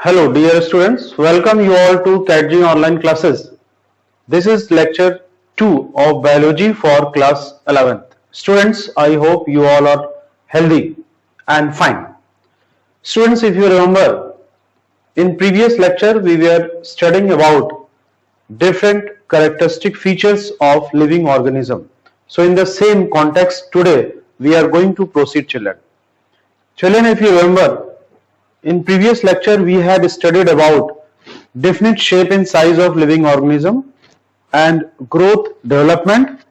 Hello dear students, welcome you all to CATG online classes. This is lecture 2 of biology for class 11th. Students, I hope you all are healthy and fine. Students, if you remember, in previous lecture we were studying about different characteristic features of living organism. So in the same context today we are going to proceed children. Children, if you remember, in previous lecture we had studied about definite shape and size of living organism and growth, development,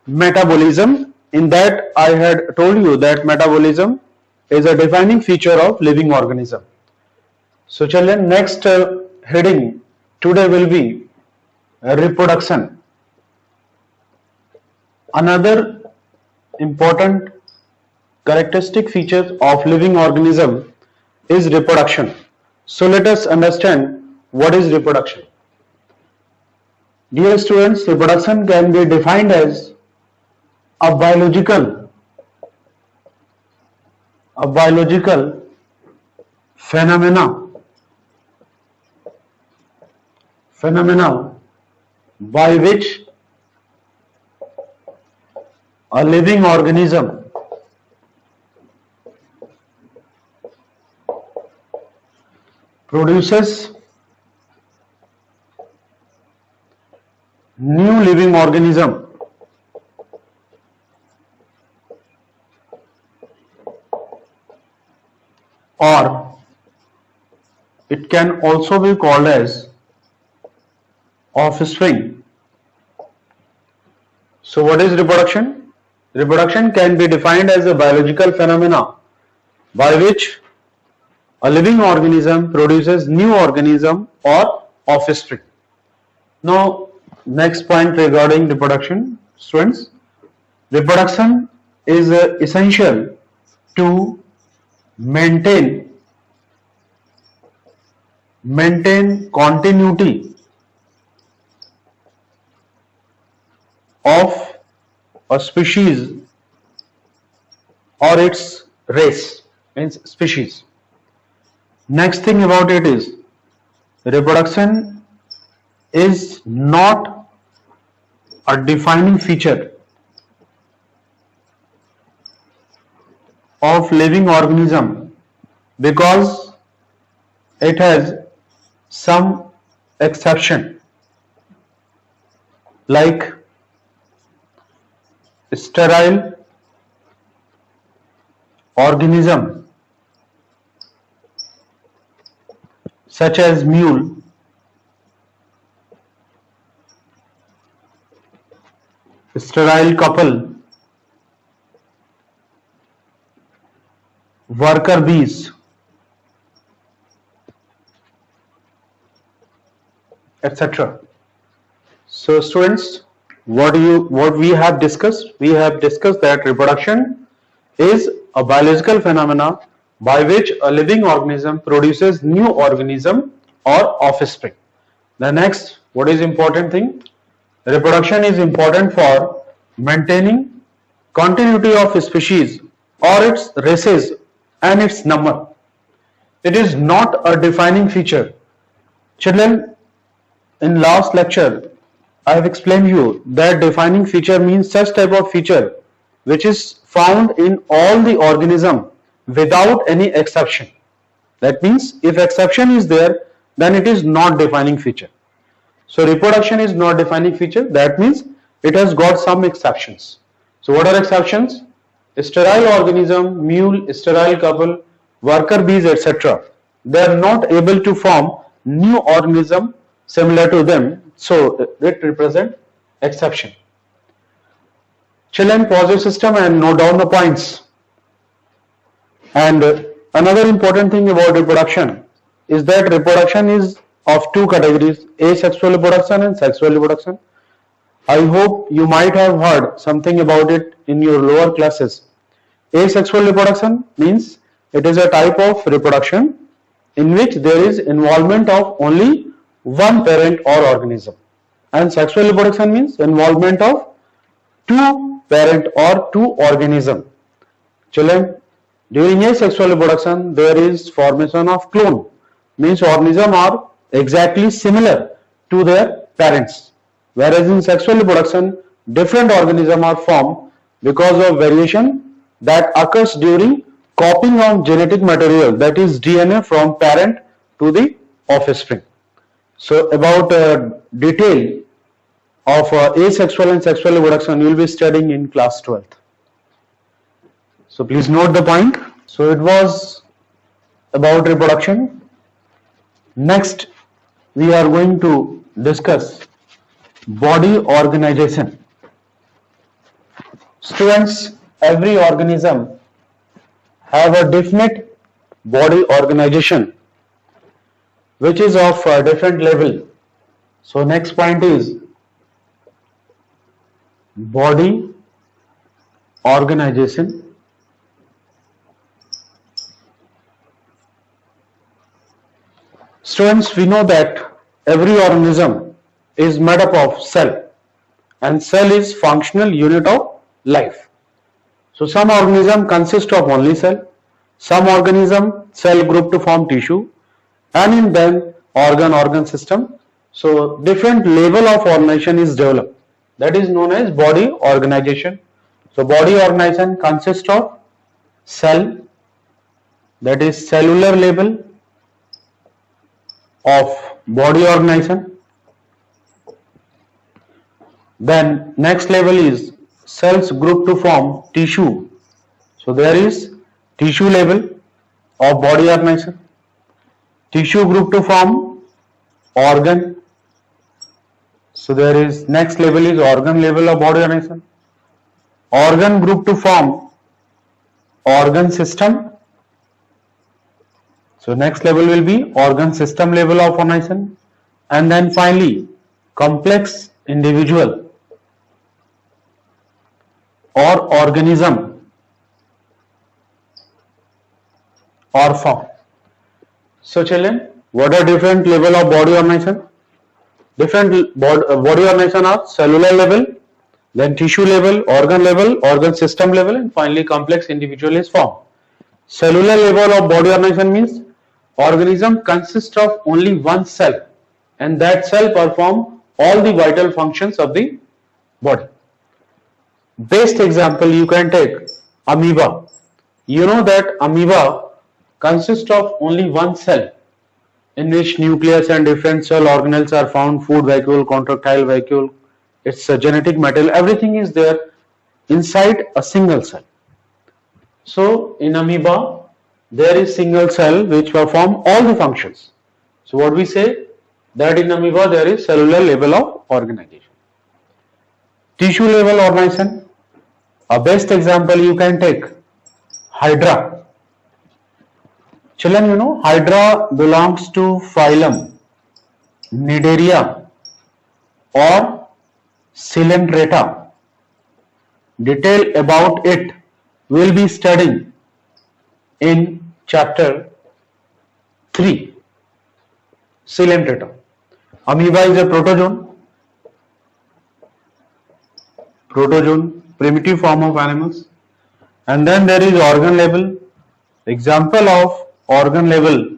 metabolism. In that I had told you that metabolism is a defining feature of living organism. So children, next heading today will be reproduction. Another important characteristic feature of living organism is reproduction. So let us understand what is reproduction. Dear students, reproduction can be defined as a biological phenomena by which a living organism produces new living organism or it can also be called as offspring. So what is reproduction? Reproduction can be defined as a biological phenomena by which a living organism produces new organism or offspring. Now, next point regarding reproduction, students. Reproduction is essential to maintain continuity of a species or its race, means species. Next thing about it is reproduction is not a defining feature of living organism because it has some exception like sterile organism such as mule, sterile couple, worker bees, etc. So students, what we have discussed? We have discussed that reproduction is a biological phenomena by which a living organism produces new organism or offspring. The next, what is important thing? Reproduction is important for maintaining continuity of species or its races and its number. It is not a defining feature. Children, in last lecture I have explained you that defining feature means such type of feature which is found in all the organism without any exception. That means if exception is there, then it is not defining feature. So reproduction is not defining feature, that means it has got some exceptions. So what are exceptions? Sterile organism, mule, sterile couple, worker bees, etc. They are not able to form new organism similar to them, so it represents exception. Children, pause your system and note down the points. And another important thing about reproduction is that reproduction is of two categories, asexual reproduction and sexual reproduction. I hope you might have heard something about it in your lower classes. Asexual reproduction means it is a type of reproduction in which there is involvement of only one parent or organism, and sexual reproduction means involvement of two parent or two organism. Children, during asexual reproduction there is formation of clone. means organisms are exactly similar to their parents. Whereas in sexual reproduction, different organisms are formed because of variation that occurs during copying of genetic material, that is DNA, from parent to the offspring. So about detail of asexual and sexual reproduction you will be studying in class 12th. So please note the point. So it was about reproduction. Next we are going to discuss body organization. Students, every organism have a definite body organization which is of a different level. So next point is body organization. Students, we know that every organism is made up of cell, and cell is functional unit of life. So some organism consist of only cell, some organism cell group to form tissue, and in then organ system. So different level of organization is developed. That is known as body organization. So body organization consists of cell, that is cellular level of body organization. Then next level is cells group to form tissue. So there is tissue level of body organization. Tissue group to form organ. So there is next level is organ level of body organization. Organ group to form organ system. So next level will be organ system level of organization, and then finally complex individual or organism or form. So children, what are different level of body organization? Different body organization are cellular level, then tissue level, organ system level, and finally complex individual is formed. Cellular level of body organization means organism consists of only one cell, and that cell perform all the vital functions of the body. Best example you can take amoeba. You know that amoeba consists of only one cell, in which nucleus and different cell organelles are found, food vacuole, contractile vacuole, its genetic material, everything is there inside a single cell. So in amoeba there is single cell which perform all the functions. So what we say that in amoeba there is cellular level of organization. Tissue level organization, a best example you can take Hydra. Children, you know Hydra belongs to phylum Cnidaria or Coelenterata. Detail about it we will be studying in chapter 3. Coelenterata. Amoeba is a protozoan, primitive form of animals. And then there is organ level. Example of organ level,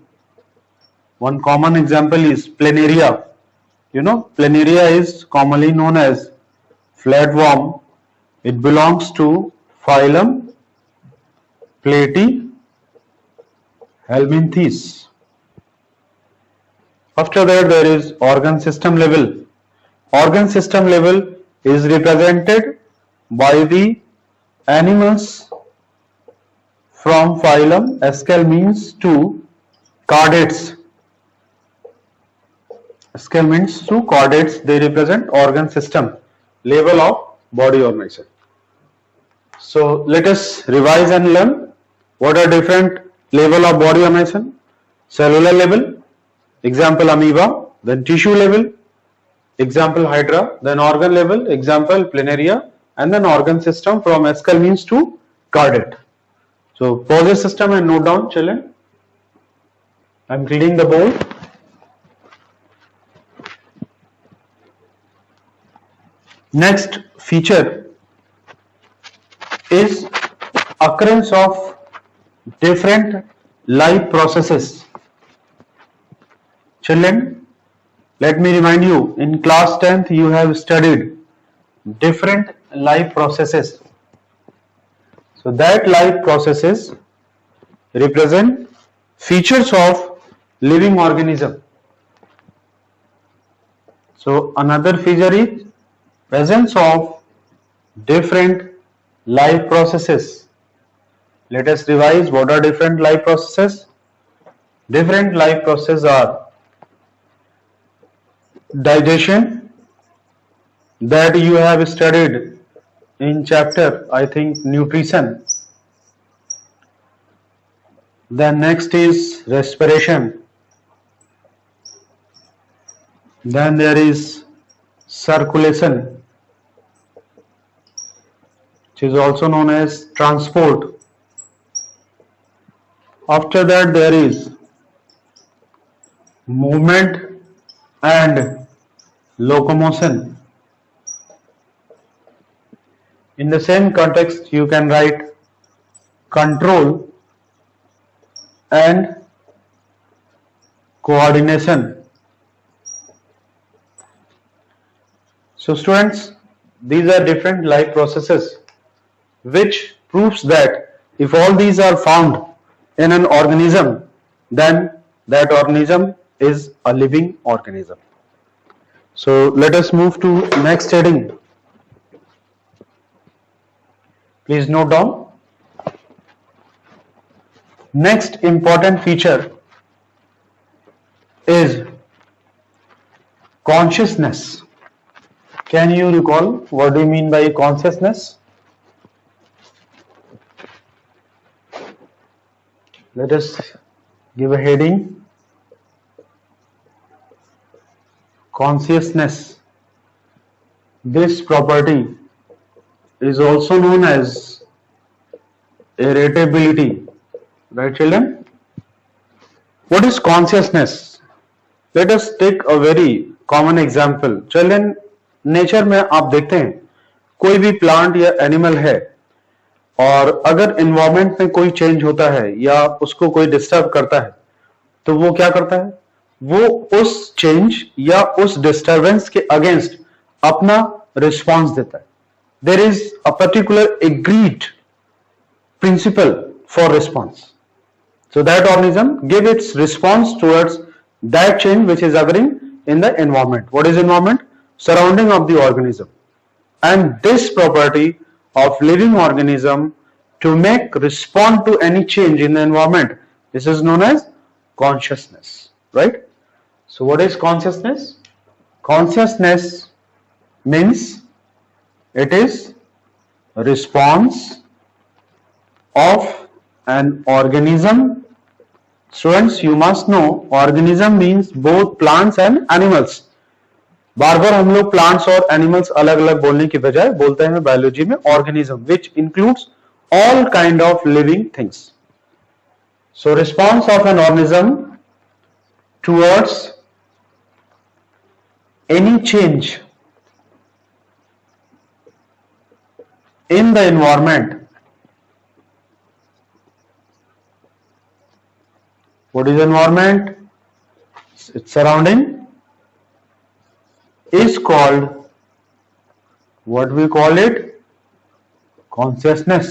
one common example is Planaria. You know, Planaria is commonly known as flatworm. It belongs to phylum Platyhelminthes. After that there is organ system level. Organ system level is represented by the animals from phylum Aschelminths to Chordates. Aschelminths to Chordates, they represent organ system level of body organization. So let us revise and learn what are different level of body organization. Cellular level, example amoeba, then tissue level, example Hydra, then organ level, example Planaria, and then organ system from Aschelminths to Chordate. So pause the system and note down, children. I am cleaning the board. Next feature is occurrence of different life processes Children, let me remind you, in class 10th you have studied different life processes. So that life processes represent features of living organism. So another feature is presence of different life processes. Let us revise what are different life processes. Different life processes are digestion, that you have studied in chapter, I think, nutrition. Then next is respiration. Then there is circulation, which is also known as transport. After that there is movement and locomotion. In the same context you can write control and coordination. So students, these are different life processes which proves that if all these are found in an organism, then that organism is a living organism. So let us move to next heading. Please note down. Next important feature is consciousness. Can you recall what do you mean by consciousness? Let us give a heading. Consciousness. This property is also known as irritability. Right, children? What is consciousness? Let us take a very common example. Children, nature में आप देखते हैं कोई भी plant या animal है और अगर एनवायरनमेंट में कोई चेंज होता है या उसको कोई डिस्टर्ब करता है तो वो क्या करता है, वो उस चेंज या उस डिस्टर्बेंस के अगेंस्ट अपना रिस्पॉन्स देता है. There is a particular agreed principle for response. So that organism give its response towards that change which is occurring in the environment. What is environment? Surrounding of the organism. And this property of living organism to make respond to any change in the environment, this is known as consciousness, right? So what is consciousness? Consciousness means it is a response of an organism. Students, you must know organism means both plants and animals. बार बार हम लोग plants और animals अलग अलग बोलने की बजाय बोलते हैं बायोलॉजी में organism, which includes all kind of living things. So response of an organism towards any change in the environment. What is environment? Its surrounding is called, what we call it, consciousness.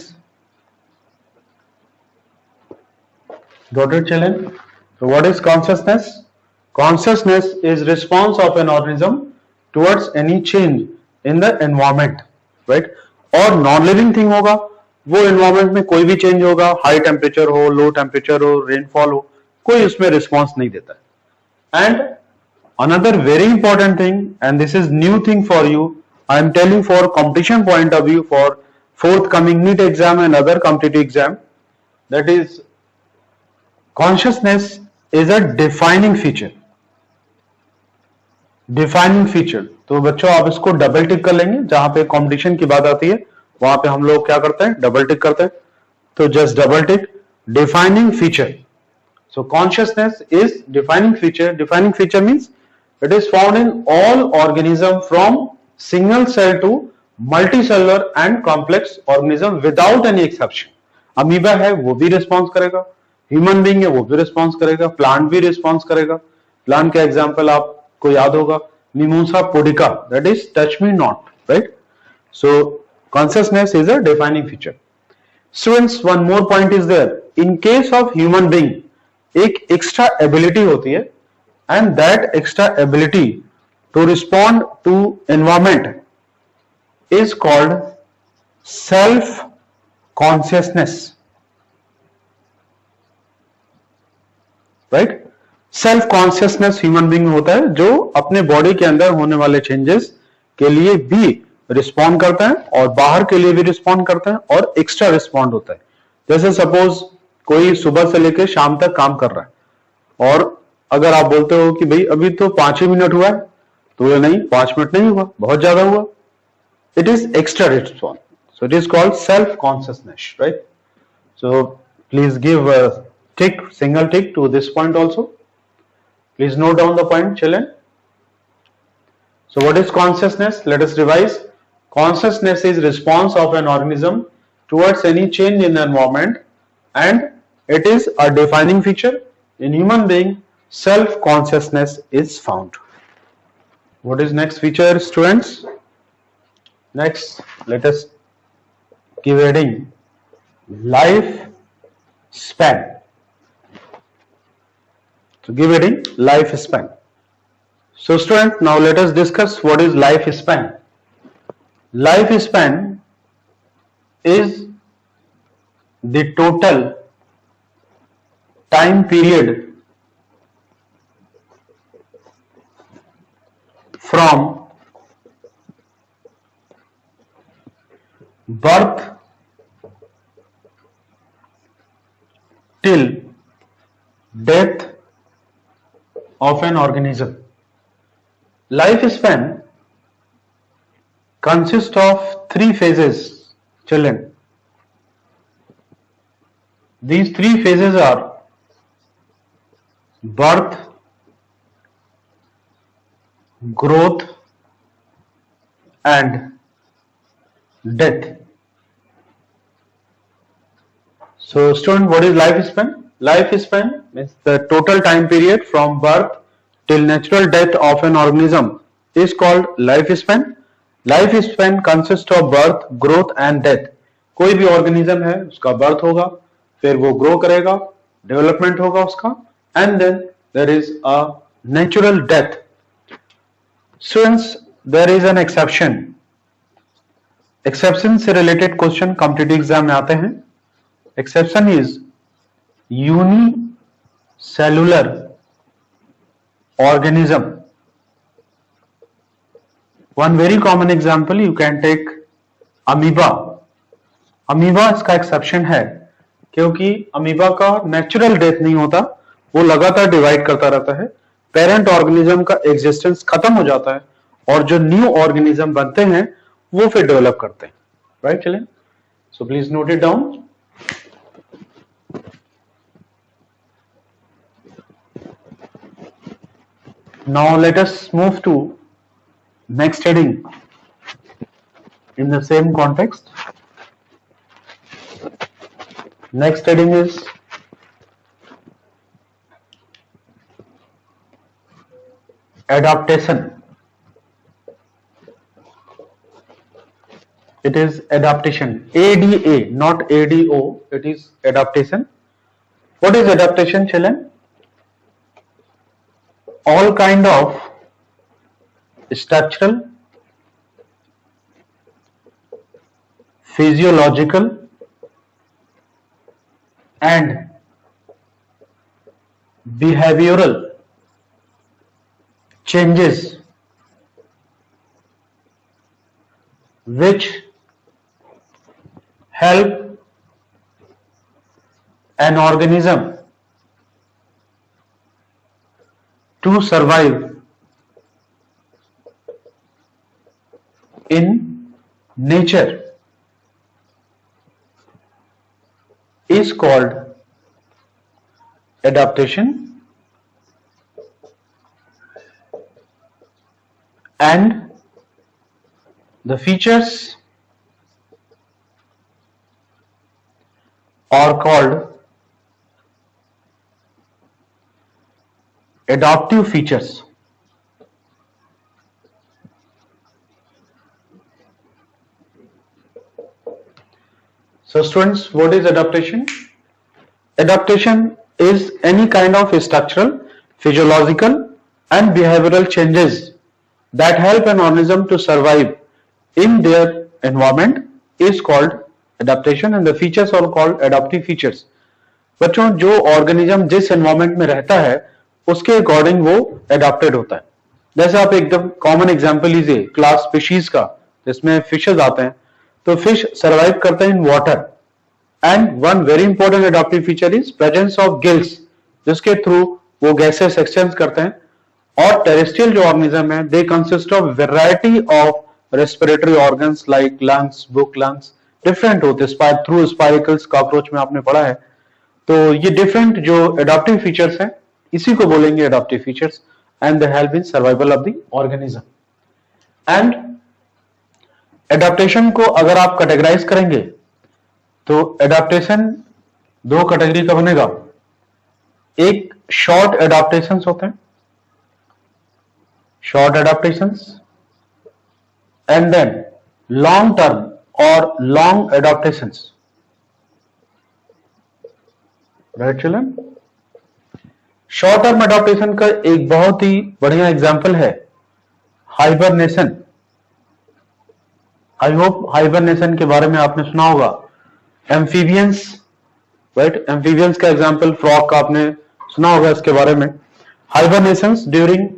Got it, children? So what is consciousness? Consciousness is response of an organism towards any change in the environment, right? और non living thing होगा, वो environment में कोई भी change होगा, high temperature हो, low temperature हो, rainfall हो, कोई उसमें रिस्पॉन्स नहीं देता है. And another very important thing, and this is new thing for you, I am telling for competition point of view for forthcoming NEET exam and other competitive exam, that is consciousness is a defining feature. Defining feature, तो बच्चों आप इसको double tick कर लेंगे. जहां पे competition की बात आती है वहां पे हम लोग क्या करते हैं, डबल टिक करते हैं. तो just double tick, defining feature. So consciousness is defining feature. Defining feature means it is found in all organism from single cell to multicellular and complex organism without any exception. Amoeba है वो भी response करेगा, human being है वो भी response करेगा, plant भी response करेगा, प्लांट का एग्जाम्पल आपको याद होगा, mimosa pudica, that is touch me not, right? So consciousness is a defining feature. Students, one more point is there. In case of human being एक एक्स्ट्रा एबिलिटी होती है, and that extra ability to respond to environment is called self consciousness, right? Self consciousness human being होता है जो अपने body के अंदर होने वाले चेंजेस के लिए भी रिस्पॉन्ड करता है और बाहर के लिए भी रिस्पॉन्ड करता है और एक्स्ट्रा रिस्पॉन्ड होता है. जैसे सपोज कोई सुबह से लेकर शाम तक काम कर रहा है और अगर आप बोलते हो कि भाई अभी तो 5 ही मिनट हुआ है, तो बोले नहीं 5 मिनट नहीं हुआ, बहुत ज्यादा हुआ. It is extra response. So it is called self-consciousness, right? So please give a tick, single tick to this point also. Please note down the point, children. So what is consciousness? Let us revise. Consciousness is response of an organism towards any change in the environment, and it is a defining feature. In human being, self-consciousness is found. What is next feature, students? Next, let us give heading life span. So give heading life span. So student, now let us discuss what is life span. Life span is the total time period from birth till death of an organism. Lifespan consists of 3 phases, children. These 3 phases are birth, growth and death. So student, what is lifespan? Lifespan means the total time period from birth till natural death of an organism is called lifespan. Lifespan consists of birth, growth and death. कोई भी organism है उसका birth होगा, फिर वो grow करेगा, development होगा उसका, and then there is a natural death. Students, there is an exception. Exception से रिलेटेड क्वेश्चन कॉम्पिटिटिव एग्जाम में आते हैं. Exception is unicellular organism. One very common example you can take amoeba. Amoeba इसका exception है क्योंकि amoeba का natural death नहीं होता, वो लगातार डिवाइड करता रहता है. पेरेंट ऑर्गेनिज्म का एग्जिस्टेंस खत्म हो जाता है और जो न्यू ऑर्गेनिज्म बनते हैं वो फिर डेवलप करते हैं. राइट चलें, so please note it down. Now let us move to next heading in the same context. Next heading is adaptation. It is adaptation. ADA, not ADO. It is adaptation. What is adaptation, children? All kind of structural, physiological and behavioral changes which help an organism to survive in nature is called adaptation, and the features are called adaptive features. So students, what is adaptation? Adaptation is any kind of structural, physiological and behavioral changes that help an organism to survive in their environment is called adaptation, and the features are called adaptive features. बच्चों, जो organism जिस environment में रहता है उसके according वो adapted होता है. जैसे आप एकदम कॉमन एग्जांपल लीजिए क्लास स्पीशीज का, जिसमें फिशेज आते हैं. तो फिश सर्वाइव करते हैं in water, and one very important adaptive feature is presence of gills, जिसके थ्रू वो गैसेस एक्सचेंज करते हैं. और टेरेस्ट्रियल जो ऑर्गेनिज्म है they consist of variety of respiratory organs like lungs, book lungs, different होते हैं थ्रू स्पाइरकल्स. कॉकरोच में आपने पढ़ा है. तो ये डिफरेंट जो एडाप्टिव फीचर्स हैं इसी को बोलेंगे adaptive features, and they help in survival of the organism. And adaptation को अगर आप कैटेगराइज करेंगे तो एडाप्टेशन दो कैटेगरी का बनेगा. एक शॉर्ट एडाप्टेशंस होते हैं, short adaptations, and then long term और long adaptations. Right children? Short term adaptation का एक बहुत ही बढ़िया एग्जांपल है हाइबरनेशन. आई होप हाइबरनेशन के बारे में आपने सुना होगा. Amphibians, right? एम्फीबियंस का एग्जांपल फ्रॉग का आपने सुना होगा इसके बारे में. Hibernations during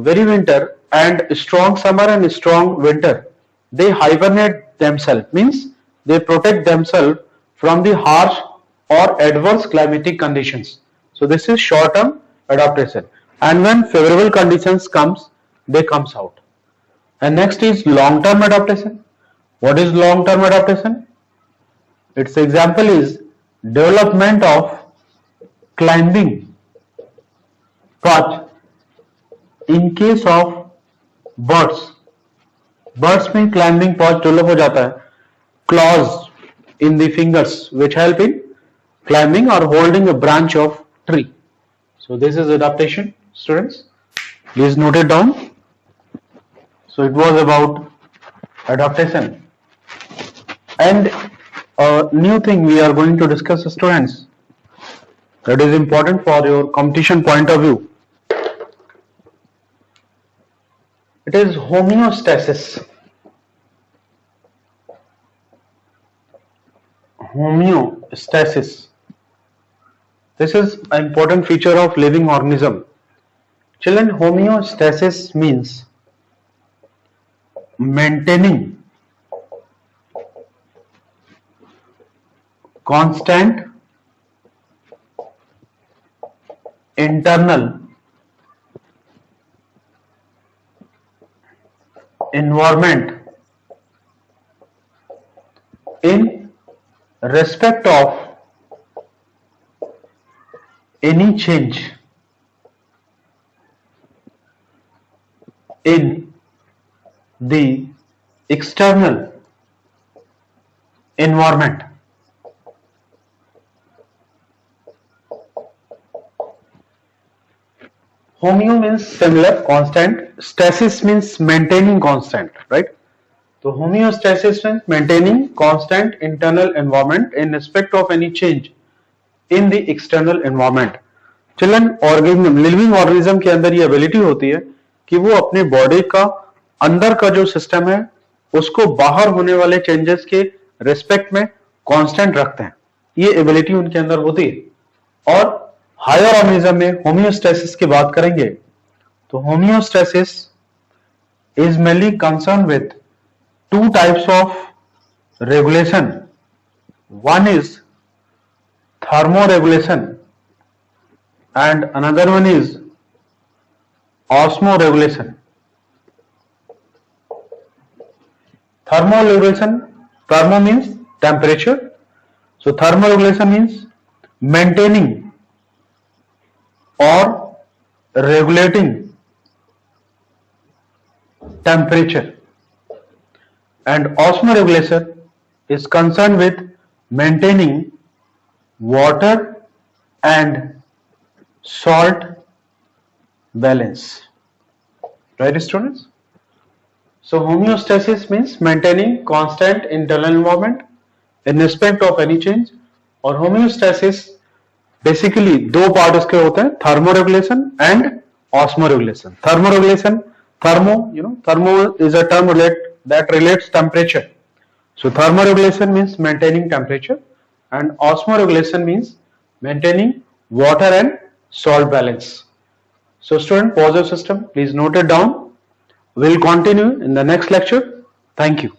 very winter and strong summer and strong winter, they hibernate themselves, means they protect themselves from the harsh or adverse climatic conditions. So this is short term adaptation, and when favorable conditions comes they comes out. And next is long term adaptation. What is long term adaptation? Its example is development of climbing pouch in case of birds. Birds में climbing pouch develop हो जाता है, claws in the fingers which help in climbing or holding a branch of tree. So this is adaptation, students. Please note it down. So it was about adaptation. And a new thing we are going to discuss, students, that is important for your competition point of view. It is homeostasis. Homeostasis. This is an important feature of living organism. Children, homeostasis means maintaining constant internal environment in respect of any change in the external environment. Homeo means similar, constant. Stasis means maintaining constant, right? So homeostasis means maintaining constant internal environment in respect of any change in the external environment. Children, organism, living organism के अंदर ये ability होती है कि वो अपने body का अंदर का जो सिस्टम है उसको बाहर होने वाले चेंजेस के रिस्पेक्ट में कांस्टेंट रखते हैं. ये एबिलिटी उनके अंदर होती है. और हायर ऑर्गेनिज्म में होमियोस्टेसिस की बात करेंगे तो homeostasis is mainly concern with two types of regulation. One is thermoregulation and another one is osmoregulation. Thermoregulation, thermo means temperature, so thermoregulation means maintaining or regulating temperature, and osmoregulation is concerned with maintaining water and salt balance. Right, students? So homeostasis means maintaining constant internal environment in respect of any change. और homeostasis basically दो part इसके होते हैं, thermoregulation and osmoregulation. Thermoregulation, thermo is a term that relates temperature. So thermoregulation means maintaining temperature and osmoregulation means maintaining water and salt balance. So student, pause your system, please note it down. We'll continue in the next lecture. Thank you.